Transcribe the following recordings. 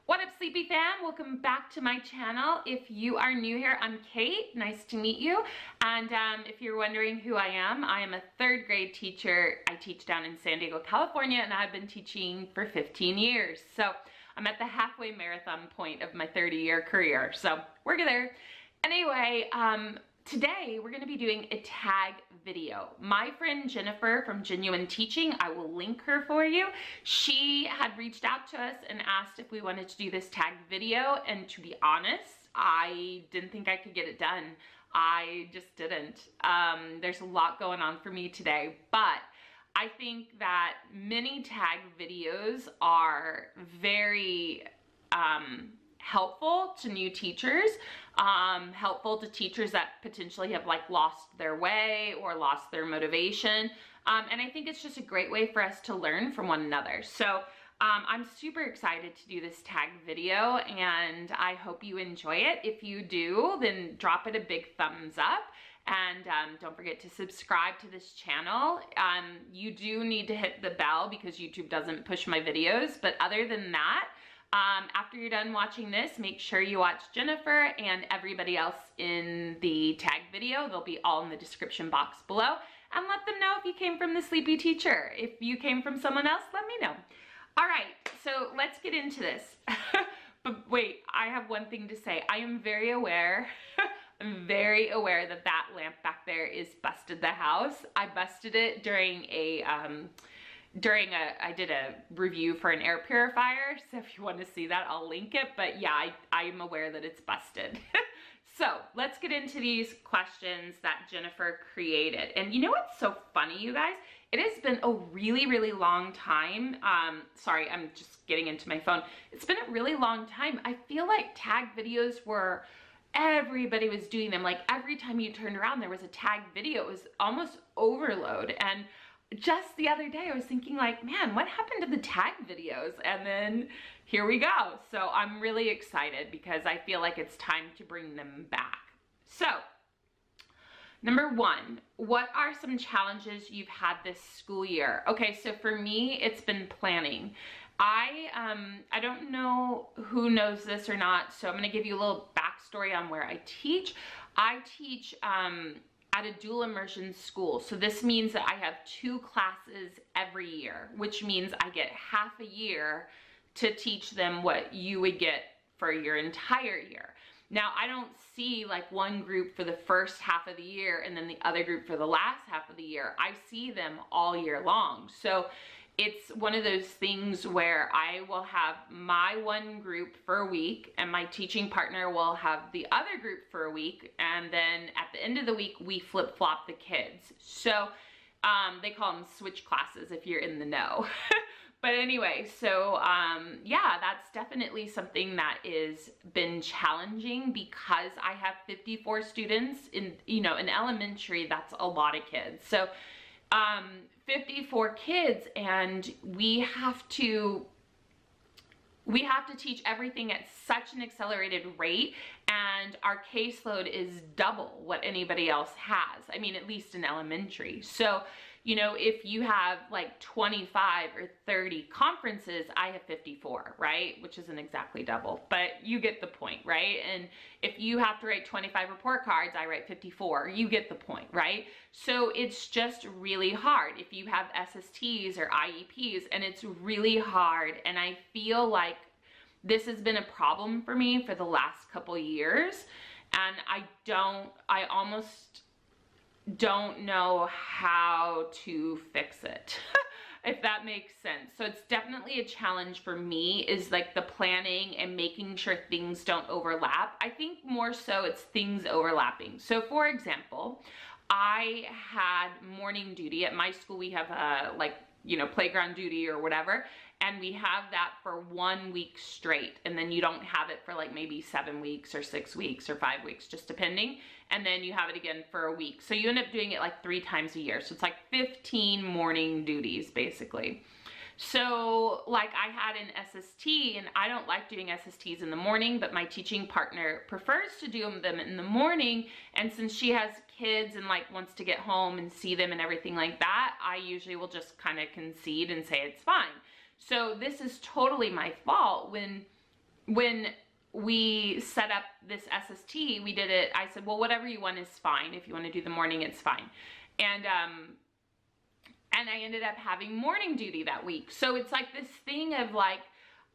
What up, Sleepy fam? Welcome back to my channel. If you are new here, I'm Kate. Nice to meet you. And if you're wondering who I am a third grade teacher. I teach down in San Diego, California, and I've been teaching for 15 years. So I'm at the halfway marathon point of my 30-year career. So we're there. Anyway, today we're going to be doing a tag video. My friend Jennifer from Jennuine Teaching, I will link her for you. She had reached out to us and asked if we wanted to do this tag video, and to be honest, I didn't think I could get it done. I just didn't. There's a lot going on for me today, but I think that many tag videos are very helpful to new teachers, helpful to teachers that potentially have like lost their way or lost their motivation. And I think it's just a great way for us to learn from one another. So I'm super excited to do this tag video, and I hope you enjoy it. If you do, then drop it a big thumbs up. And don't forget to subscribe to this channel. You do need to hit the bell because YouTube doesn't push my videos. But other than that, after you're done watching this, make sure you watch Jennifer and everybody else in the tag video. They'll be all in the description box below. And let them know if you came from the Sleepy Teacher. If you came from someone else, let me know. All right, so let's get into this. But wait, I have one thing to say. I am very aware, I'm very aware that that lamp back there is busted the house. I busted it during I did a review for an air purifier, so if you want to see that, I'll link it. But yeah, I am aware that it's busted. So let's get into these questions that Jennifer created. And you know what's so funny, you guys? It has been a really, really long time. Sorry, I'm just getting into my phone. It's been a really long time. I feel like tag videos were, everybody was doing them. Like every time you turned around, there was a tag video. It was almost overload. And just the other day I was thinking like, man, what happened to the tag videos? And then here we go. So I'm really excited because I feel like it's time to bring them back. So number one, what are some challenges you've had this school year? Okay, so for me, it's been planning. I don't know who knows this or not, so I'm gonna give you a little backstory on where I teach. I teach at a dual immersion school. So this means that I have 2 classes every year, which means I get half a year to teach them what you would get for your entire year. Now, I don't see like one group for the first half of the year and then the other group for the last half of the year. I see them all year long. So it's one of those things where I will have my one group for a week and my teaching partner will have the other group for a week. And then at the end of the week, we flip-flop the kids. So they call them switch classes if you're in the know. But anyway, so yeah, that's definitely something that is been challenging because I have 54 students in, in elementary. That's a lot of kids. So 54 kids, and we have to teach everything at such an accelerated rate, and our caseload is double what anybody else has. I mean, at least in elementary. So, if you have like 25 or 30 conferences, I have 54, right? Which isn't exactly double, but you get the point, right? And if you have to write 25 report cards, I write 54. You get the point, right? So it's just really hard if you have SSTs or IEPs, and it's really hard. And I feel like this has been a problem for me for the last couple years, and I almost don't know how to fix it, if that makes sense. So it's definitely a challenge for me, is like the planning and making sure things don't overlap. I think more so it's things overlapping. So for example, I had morning duty at my school. We have playground duty or whatever, and we have that for 1 week straight, and then you don't have it for like maybe 7 weeks or 6 weeks or 5 weeks, just depending, and then you have it again for a week. So you end up doing it like 3 times a year. So it's like 15 morning duties basically. So like I had an SST, and I don't like doing SSTs in the morning, but my teaching partner prefers to do them in the morning. And since she has kids and like wants to get home and see them and everything like that, I usually will just kind of concede and say it's fine. So this is totally my fault when when we set up this SST, we did it, I said, well, whatever you want is fine. If you want to do the morning, it's fine. And I ended up having morning duty that week. So it's like this thing of like,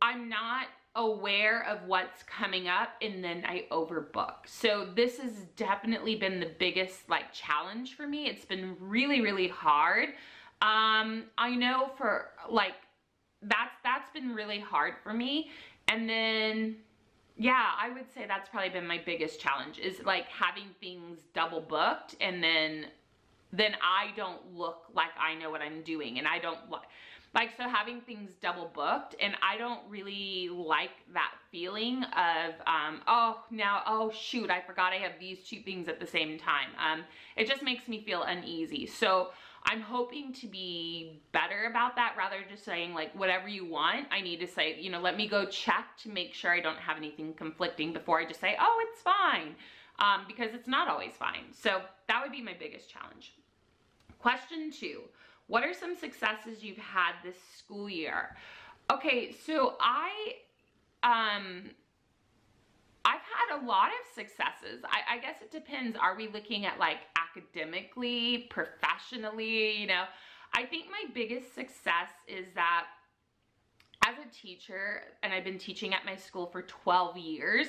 I'm not aware of what's coming up and then I overbook. So this has definitely been the biggest like challenge for me. It's been really, really hard. I know for like, that's been really hard for me. And then, yeah, I would say that's probably been my biggest challenge, is like having things double booked, and then I don't look like I know what I'm doing, and I don't like, so having things double booked, and I don't really like that feeling of, oh shoot, I forgot I have these two things at the same time. It just makes me feel uneasy. So I'm hoping to be better about that, rather than just saying like, whatever you want. I need to say, you know, let me go check to make sure I don't have anything conflicting before I just say, oh, it's fine, because it's not always fine. So that would be my biggest challenge. Question 2, what are some successes you've had this school year? Okay, so I've had a lot of successes. I guess it depends. Are we looking at like academically, professionally? You know, I think my biggest success is that as a teacher, and I've been teaching at my school for 12 years,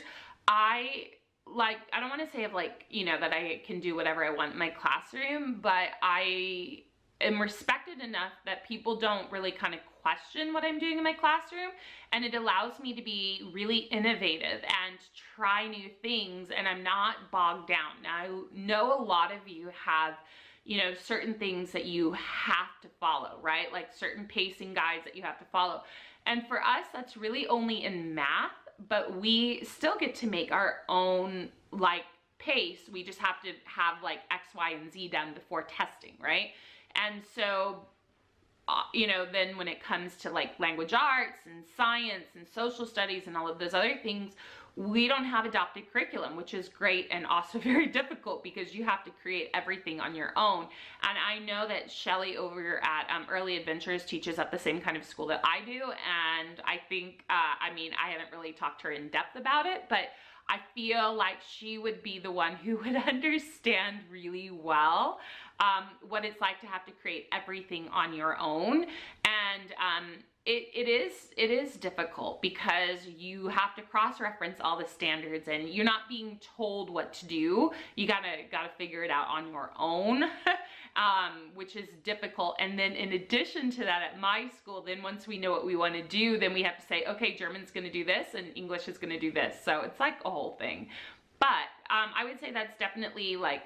I don't want to say of like, you know, that I can do whatever I want in my classroom, but I am respected enough that people don't really kind of question what I'm doing in my classroom, and it allows me to be really innovative and try new things, and I'm not bogged down. Now, I know a lot of you have, you know, certain things that you have to follow, right? Like certain pacing guides that you have to follow. And for us, that's really only in math, but we still get to make our own like pace. We just have to have like X, Y, and Z done before testing, right? And so, you know, then when it comes to like language arts and science and social studies and all of those other things, we don't have adopted curriculum, which is great and also very difficult because you have to create everything on your own. And I know that Shelly over at Early Adventures teaches at the same kind of school that I do. And I think, I mean, I haven't really talked to her in depth about it, but I feel like she would be the one who would understand really well what it's like to have to create everything on your own. And it is difficult because you have to cross-reference all the standards, and you're not being told what to do. You gotta figure it out on your own, which is difficult. And then in addition to that, at my school, then once we know what we want to do, then we have to say, okay, German's gonna do this and English is gonna do this. So it's like a whole thing. But I would say that's definitely like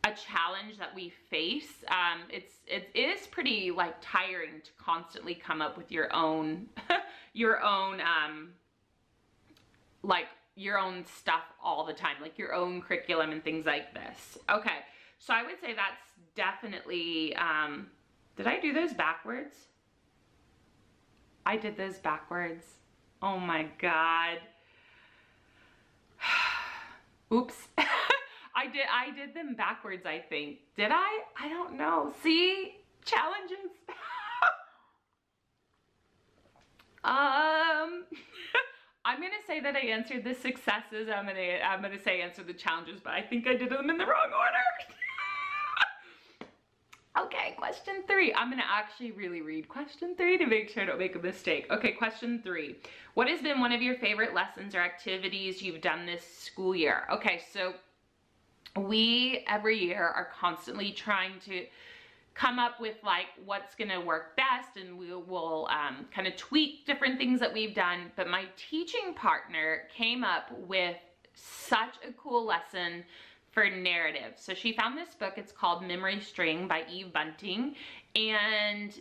a challenge that we face. It is pretty like tiring to constantly come up with your own like your own stuff all the time, like your own curriculum and things like this. Okay, so I would say that's definitely, did I do those backwards? I did those backwards. Oh my God. Oops. I did them backwards, I think. Did I? I don't know. See? Challenges. I'm gonna say that I answered the successes. I'm gonna say answer the challenges, but I think I did them in the wrong order. Okay, question 3. I'm gonna actually really read question 3 to make sure I don't make a mistake. Okay, question 3. What has been one of your favorite lessons or activities you've done this school year? Okay, so we every year are constantly trying to come up with like what's gonna work best, and we will kind of tweak different things that we've done. But my teaching partner came up with such a cool lesson for narrative. So she found this book. It's called Memory String by Eve Bunting, and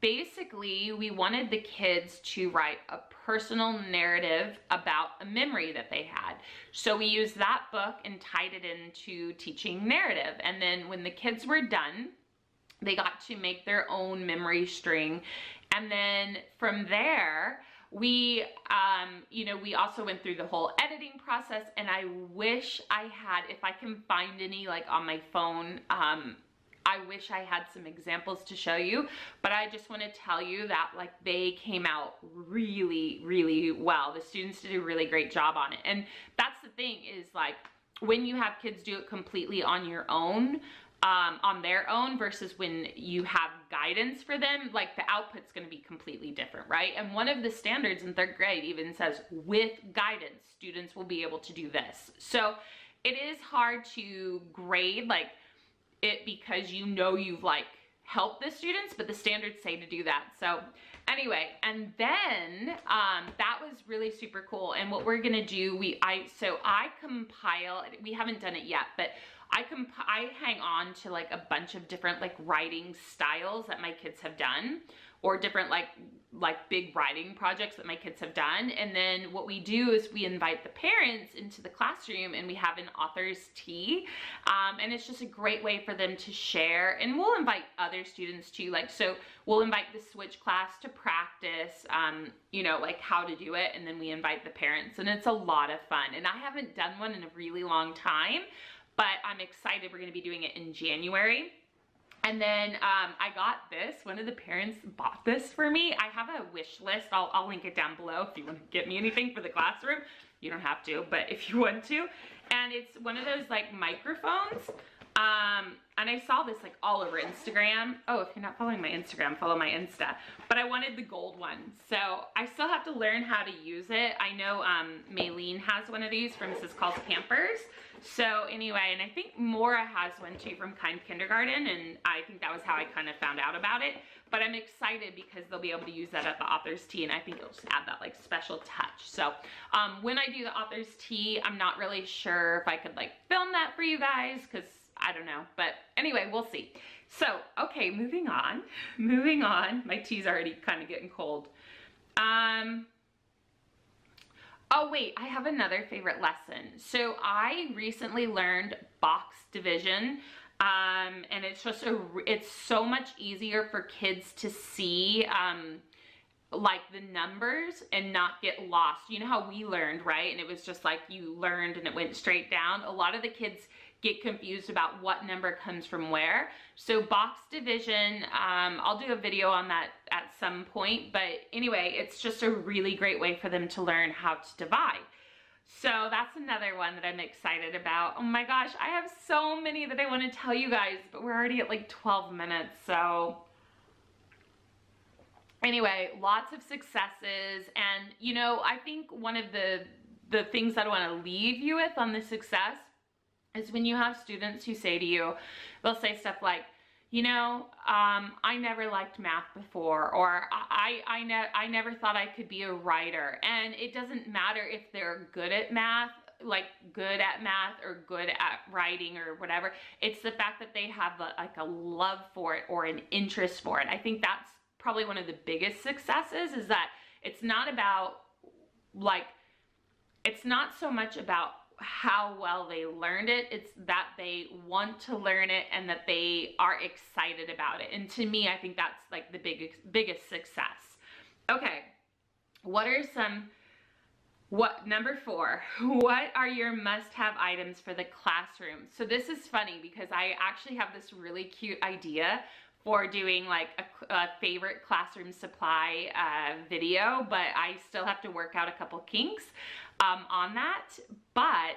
basically we wanted the kids to write a personal narrative about a memory that they had. So we used that book and tied it into teaching narrative. And then when the kids were done, they got to make their own memory string. And then from there, we, you know, we also went through the whole editing process, and I wish I had, if I can find any like on my phone, I wish I had some examples to show you, but I just want to tell you that like they came out really, really well. The students did a really great job on it. And that's the thing is like when you have kids do it completely on your own, on their own versus when you have guidance for them, like the output's going to be completely different, right? And one of the standards in 3rd grade even says with guidance, students will be able to do this. So it is hard to grade like it because you know you've like helped the students, but the standards say to do that. So anyway, and then that was really super cool. And what we're gonna do, I compile, we haven't done it yet, but I hang on to like a bunch of different like writing styles that my kids have done, or different like big writing projects that my kids have done. And then what we do is we invite the parents into the classroom and we have an author's tea. And it's just a great way for them to share. And we'll invite other students too. Like, so we'll invite the switch class to practice, you know, like how to do it. And then we invite the parents, and it's a lot of fun. And I haven't done one in a really long time, but I'm excited. We're gonna be doing it in January. And then I got this, one of the parents bought this for me. I have a wish list, I'll link it down below if you want to get me anything for the classroom. You don't have to, but if you want to. And it's one of those like microphones. And I saw this like all over Instagram. Oh, if you're not following my Instagram, follow my Insta. But I wanted the gold one. So I still have to learn how to use it. I know Maylene has one of these from Mrs. Calls Campers. So anyway, and I think Maura has one too from Kind Kindergarten, and I think that was how I kind of found out about it. But I'm excited because they'll be able to use that at the author's tea, and I think it'll just add that like special touch. So when I do the author's tea, I'm not really sure if I could like film that for you guys, because I don't know, but anyway, we'll see. So, okay, moving on. My tea's already kind of getting cold. Oh wait, I have another favorite lesson. So I recently learned box division, and it's just it's so much easier for kids to see like the numbers and not get lost. You know how we learned, right? And it was just like you learned and it went straight down. A lot of the kids get confused about what number comes from where. So box division, I'll do a video on that at some point, but anyway, it's just a really great way for them to learn how to divide. So that's another one that I'm excited about. Oh my gosh, I have so many that I want to tell you guys, but we're already at like 12 minutes, so anyway, lots of successes. And you know, I think one of the things that I want to leave you with on the success is when you have students who say to you, they'll say stuff like, you know, I never liked math before, or I never thought I could be a writer. And it doesn't matter if they're good at math, like good at math or good at writing or whatever. It's the fact that they have like a love for it or an interest for it. I think that's probably one of the biggest successes, is that it's not about like, it's not so much about how well they learned it, it's that they want to learn it and that they are excited about it. And to me, I think that's like the biggest success. Okay, number 4, what are your must-have items for the classroom? So this is funny because I actually have this really cute idea for doing like a favorite classroom supply video, but I still have to work out a couple kinks on that, but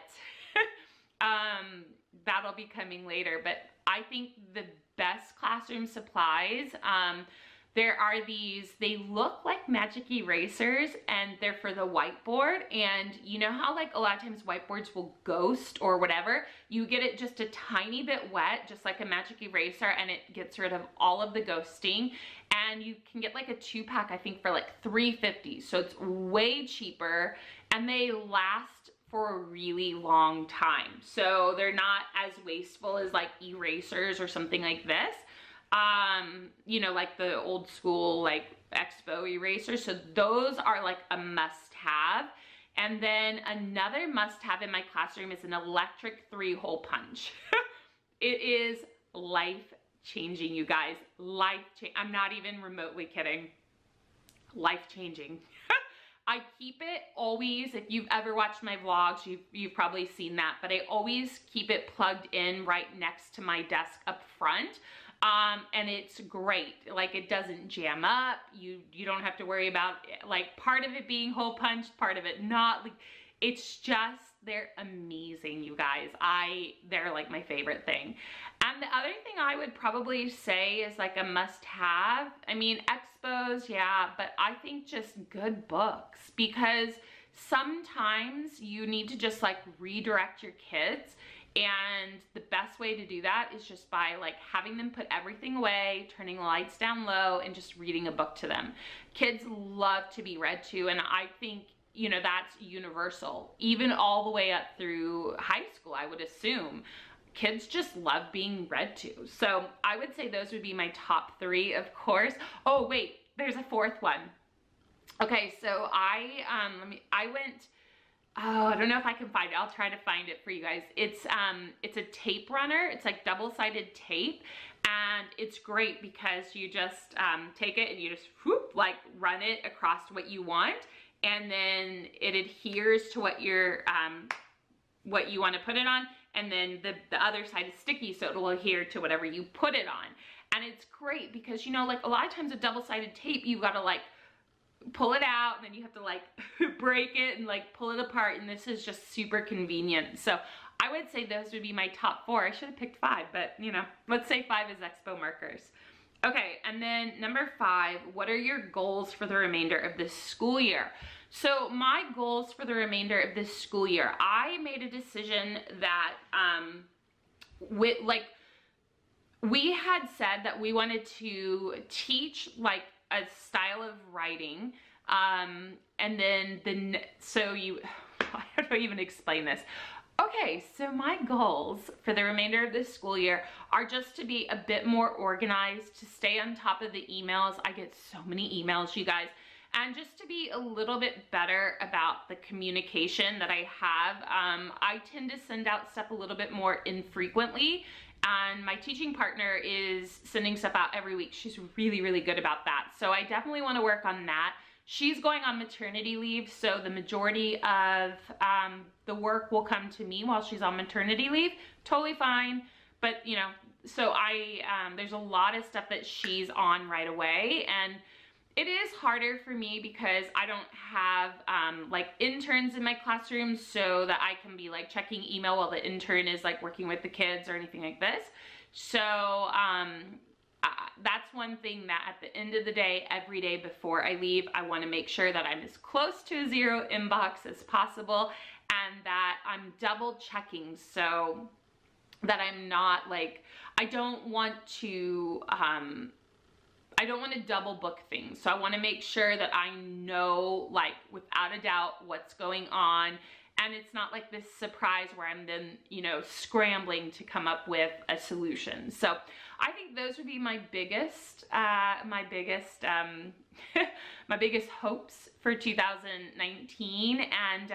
that'll be coming later. But I think the best classroom supplies, there are these, they look like magic erasers, and they're for the whiteboard. And you know how like a lot of times whiteboards will ghost or whatever? You get it just a tiny bit wet, just like a magic eraser, and it gets rid of all of the ghosting. And you can get like a 2-pack, I think, for like $3.50. So it's way cheaper, and they last for a really long time. So they're not as wasteful as like erasers or something like this. You know, like the old school like Expo erasers. So those are like a must-have. And then another must-have in my classroom is an electric 3-hole punch. It is life-changing, you guys. Life-changing. I'm not even remotely kidding. Life-changing. I keep it always, if you've ever watched my vlogs, you've probably seen that, but I always keep it plugged in right next to my desk up front. And it's great. Like, it doesn't jam up. You don't have to worry about like part of it being hole punched, part of it not. Like, it's just, they're amazing, you guys. They're like my favorite thing. And the other thing I would probably say is like a must-have. I mean, expos, yeah, but I think just good books, because sometimes you need to just like redirect your kids. And the best way to do that is just by like having them put everything away, turning the lights down low, and just reading a book to them. Kids love to be read to, and I think, you know, that's universal. Even all the way up through high school, I would assume. Kids just love being read to. So I would say those would be my top 3, of course. Oh wait, there's a 4th one. Okay, so I went, oh, I don't know if I can find it. I'll try to find it for you guys. It's a tape runner. It's like double-sided tape, and it's great because you just take it and you just whoop, like run it across what you want, and then it adheres to what you want to put it on, and then the other side is sticky, so it will adhere to whatever you put it on. And it's great because, you know, like a lot of times with double-sided tape, you gotta like pull it out, and then you have to like break it and like pull it apart, and this is just super convenient. So I would say those would be my top 4. I should have picked 5, but you know, let's say 5 is expo markers. Okay, and then number 5, what are your goals for the remainder of this school year? So my goals for the remainder of this school year, I made a decision that we had said that we wanted to teach like a style of writing, and then so you, I don't even explain this. Okay, so my goals for the remainder of this school year are just to be a bit more organized, to stay on top of the emails. I get so many emails, you guys. And just to be a little bit better about the communication that I have. I tend to send out stuff a little bit more infrequently, and my teaching partner is sending stuff out every week. She's really, really good about that. So I definitely want to work on that. She's going on maternity leave, so the majority of the work will come to me while she's on maternity leave. Totally fine, but you know, so there's a lot of stuff that she's on right away, and it is harder for me because I don't have like interns in my classroom, so that I can be like checking email while the intern is like working with the kids or anything like this. So that's one thing that at the end of the day, every day before I leave, I want to make sure that I'm as close to a 0 inbox as possible, and that I'm double checking so that I'm not like, I don't want to double book things. So I want to make sure that I know, like, without a doubt what's going on, and it's not like this surprise where I'm then, you know, scrambling to come up with a solution. So I think those would be my biggest my biggest hopes for 2019. And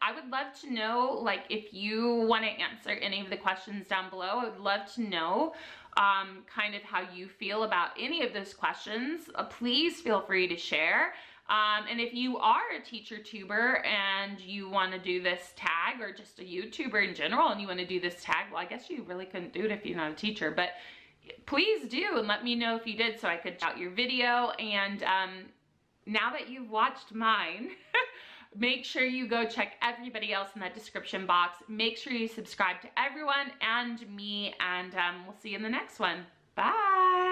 I would love to know, like, if you want to answer any of the questions down below, I would love to know kind of how you feel about any of those questions. Please feel free to share. And if you are a teacher tuber and you want to do this tag, or just a YouTuber in general and you want to do this tag, well, I guess you really couldn't do it if you're not a teacher, but please do, and let me know if you did so I could shout your video. And now that you've watched mine, make sure you go check everybody else in that description box. Make sure you subscribe to everyone and me, and we'll see you in the next one. Bye!